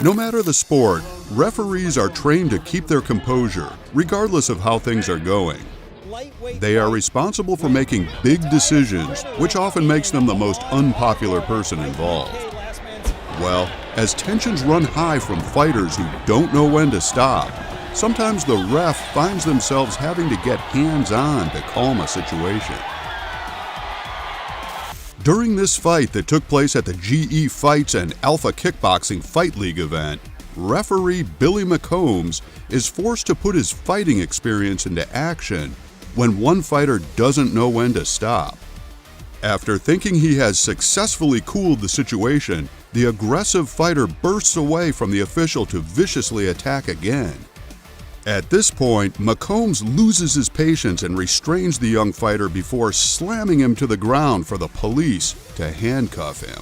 No matter the sport, referees are trained to keep their composure, regardless of how things are going. They are responsible for making big decisions, which often makes them the most unpopular person involved. Well, as tensions run high from fighters who don't know when to stop, sometimes the ref finds themselves having to get hands-on to calm a situation. During this fight that took place at the GE Fights and Alpha Kickboxing Fight League event, referee Billy McCombs is forced to put his fighting experience into action when one fighter doesn't know when to stop. After thinking he has successfully cooled the situation, the aggressive fighter bursts away from the official to viciously attack again. At this point, McCombs loses his patience and restrains the young fighter before slamming him to the ground for the police to handcuff him.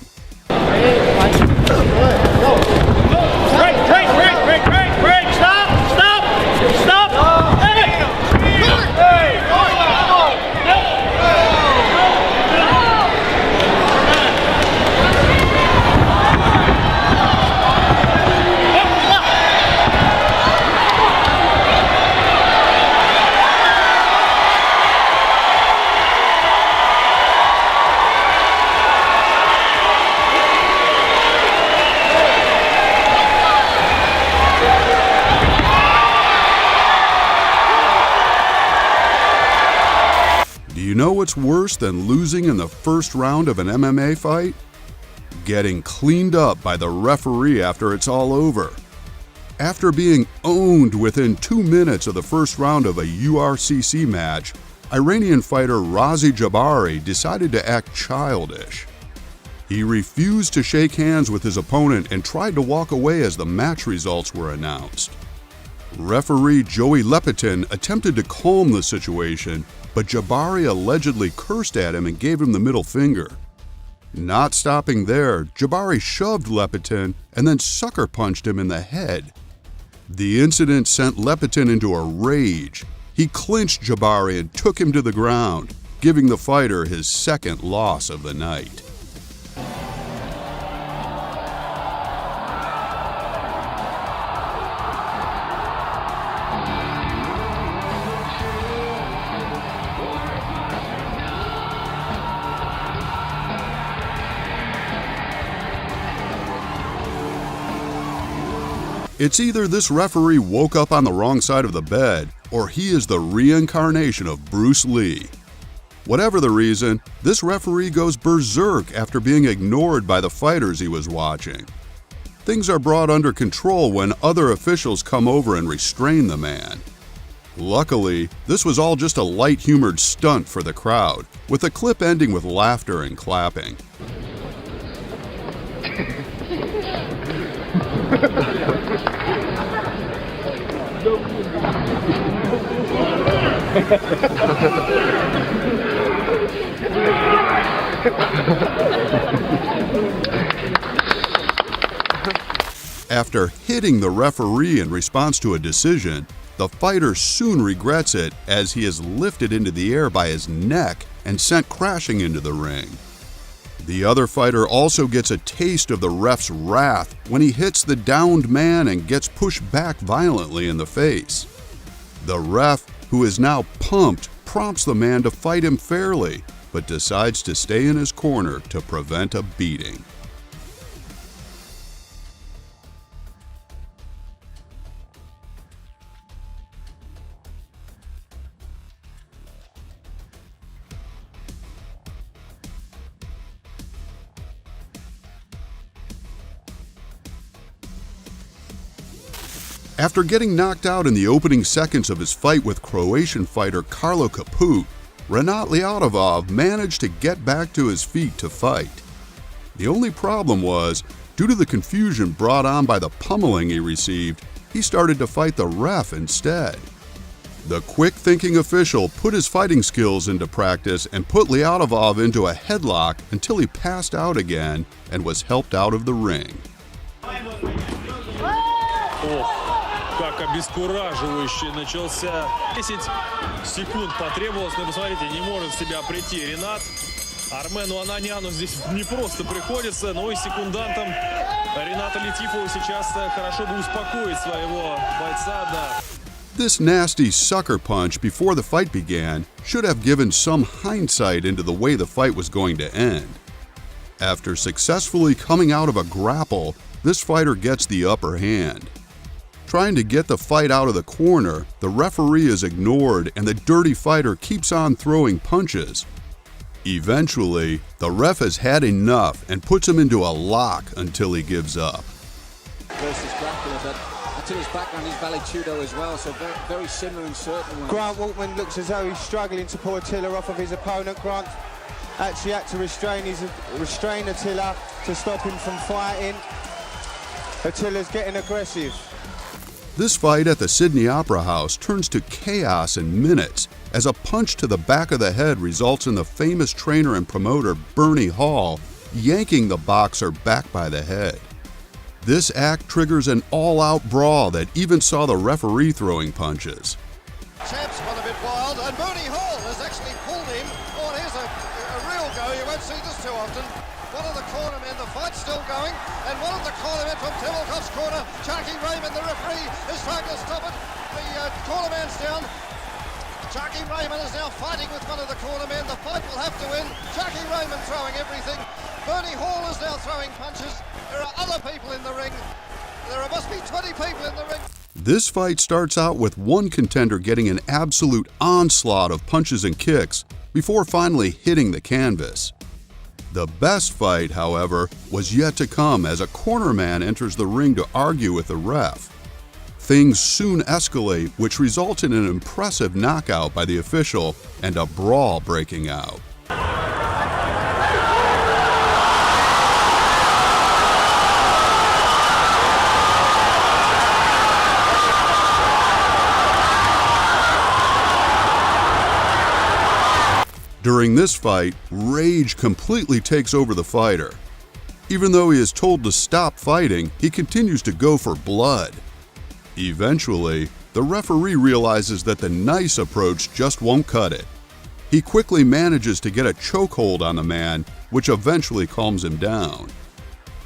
Break, stop! You know what's worse than losing in the first round of an MMA fight? Getting cleaned up by the referee after it's all over. After being owned within 2 minutes of the first round of a URCC match, Iranian fighter Razi Jabari decided to act childish. He refused to shake hands with his opponent and tried to walk away as the match results were announced. Referee Joey Lepitin attempted to calm the situation, but Jabari allegedly cursed at him and gave him the middle finger. Not stopping there, Jabari shoved Lepitin and then sucker punched him in the head. The incident sent Lepitin into a rage. He clinched Jabari and took him to the ground, giving the fighter his second loss of the night. It's either this referee woke up on the wrong side of the bed, or he is the reincarnation of Bruce Lee. Whatever the reason, this referee goes berserk after being ignored by the fighters he was watching. Things are brought under control when other officials come over and restrain the man. Luckily, this was all just a light-humored stunt for the crowd, with the clip ending with laughter and clapping. After hitting the referee in response to a decision, the fighter soon regrets it as he is lifted into the air by his neck and sent crashing into the ring. The other fighter also gets a taste of the ref's wrath when he hits the downed man and gets pushed back violently in the face. The ref, who is now pumped, prompts the man to fight him fairly, but decides to stay in his corner to prevent a beating. After getting knocked out in the opening seconds of his fight with Croatian fighter Karlo Kaput, Renat Ljatovov managed to get back to his feet to fight. The only problem was, due to the confusion brought on by the pummeling he received, he started to fight the ref instead. The quick-thinking official put his fighting skills into practice and put Ljatovov into a headlock until he passed out again and was helped out of the ring. Как обескураживающе начался. 10 секунд потребовалось, но посмотрите, не может в себя прийти Ренат. Армену Ананяну здесь не просто приходится, но и секундантам Рената Летифова сейчас хорошо бы успокоить своего бойца, да. This nasty sucker punch before the fight began should have given some hindsight into the way the fight was going to end. After successfully coming out of a grapple, this fighter gets the upper hand. Trying to get the fight out of the corner, the referee is ignored and the dirty fighter keeps on throwing punches. Eventually, the ref has had enough and puts him into a lock until he gives up. Versus grappler, but Attila's background is Vale-Tudo as well, so very similar in certain ways. Grant Waltman looks as though he's struggling to pull Attila off of his opponent. Grant actually had to restrain Attila to stop him from fighting. Attila's getting aggressive. This fight at the Sydney Opera House turns to chaos in minutes as a punch to the back of the head results in the famous trainer and promoter Bernie Hall yanking the boxer back by the head. This act triggers an all-out brawl that even saw the referee throwing punches. Champ's gone a bit wild, and Bernie Hall has actually pulled him. Oh, and here's a real go. You won't see this too often. One of the cornermen, the fight's still going, and one of the cornermen from Temelkov's corner, Chucky Raymond, the referee, is trying to stop it. The cornerman's down. Chucky Raymond is now fighting with one of the cornermen. The fight will have to end. Chucky Raymond throwing everything. Bernie Hall is now throwing punches. There are other people in the ring. There must be 20 people in the ring. This fight starts out with one contender getting an absolute onslaught of punches and kicks before finally hitting the canvas. The best fight, however, was yet to come as a cornerman enters the ring to argue with the ref. Things soon escalate, which results in an impressive knockout by the official and a brawl breaking out. During this fight, rage completely takes over the fighter. Even though he is told to stop fighting, he continues to go for blood. Eventually, the referee realizes that the nice approach just won't cut it. He quickly manages to get a chokehold on the man, which eventually calms him down.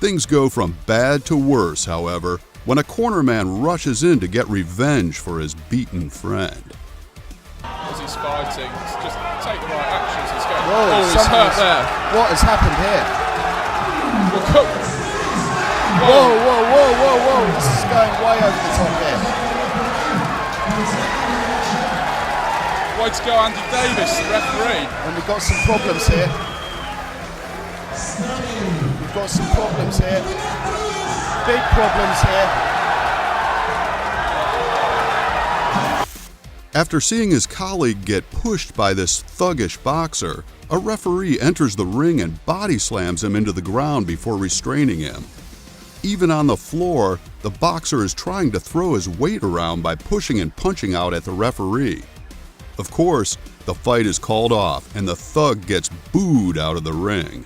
Things go from bad to worse, however, when a cornerman rushes in to get revenge for his beaten friend. As he's fighting, just take the right actions. Let's go. Whoa, he's hurt there. What has happened here? Whoa. Whoa. This is going way over the top here. Way to go, Andy Davis, the referee. And we've got some problems here. Big problems here. After seeing his colleague get pushed by this thuggish boxer, a referee enters the ring and body slams him into the ground before restraining him. Even on the floor, the boxer is trying to throw his weight around by pushing and punching out at the referee. Of course, the fight is called off and the thug gets booed out of the ring.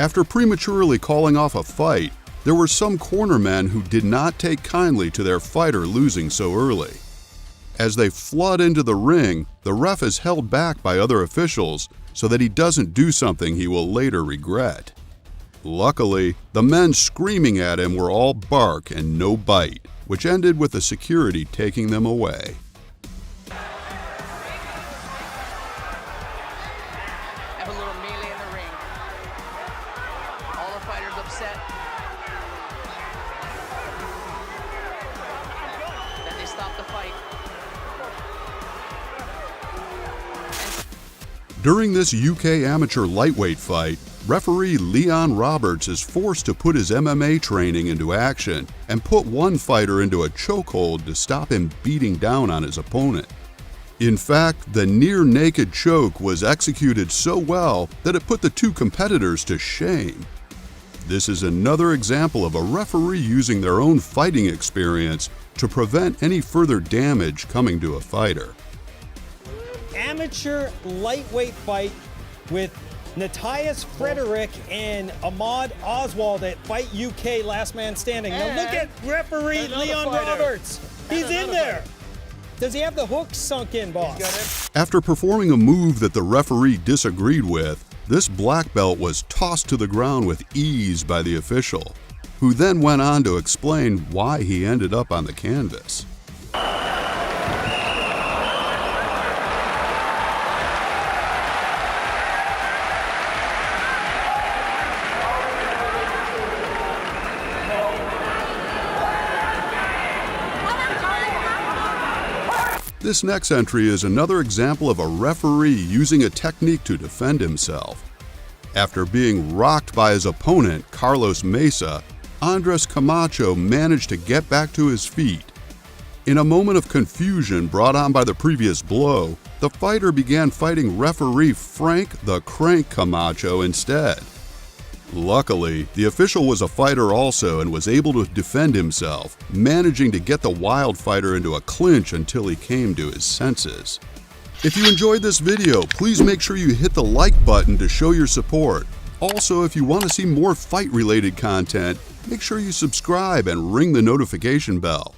After prematurely calling off a fight, there were some cornermen who did not take kindly to their fighter losing so early. As they flood into the ring, the ref is held back by other officials so that he doesn't do something he will later regret. Luckily, the men screaming at him were all bark and no bite, which ended with the security taking them away. Have a little melee in the ring. All the fighters upset. Then they stop the fight. During this UK amateur lightweight fight, referee Leon Roberts is forced to put his MMA training into action and put one fighter into a chokehold to stop him beating down on his opponent. In fact, the near-naked choke was executed so well that it put the two competitors to shame. This is another example of a referee using their own fighting experience to prevent any further damage coming to a fighter. Amateur amateur lightweight fight with Tysmithvoice and Ahmad Oswald at Fight UK Last Man Standing. Now look at referee Leon Roberts. He's in there. Does he have the hook sunk in, boss? After performing a move that the referee disagreed with, this black belt was tossed to the ground with ease by the official, who then went on to explain why he ended up on the canvas. This next entry is another example of a referee using a technique to defend himself. After being rocked by his opponent, Carlos Mesa, Andres Camacho managed to get back to his feet. In a moment of confusion brought on by the previous blow, the fighter began fighting referee Frank the Crank Camacho instead. Luckily, the official was a fighter also and was able to defend himself, managing to get the wild fighter into a clinch until he came to his senses. If you enjoyed this video, please make sure you hit the like button to show your support. Also, if you want to see more fight-related content, make sure you subscribe and ring the notification bell.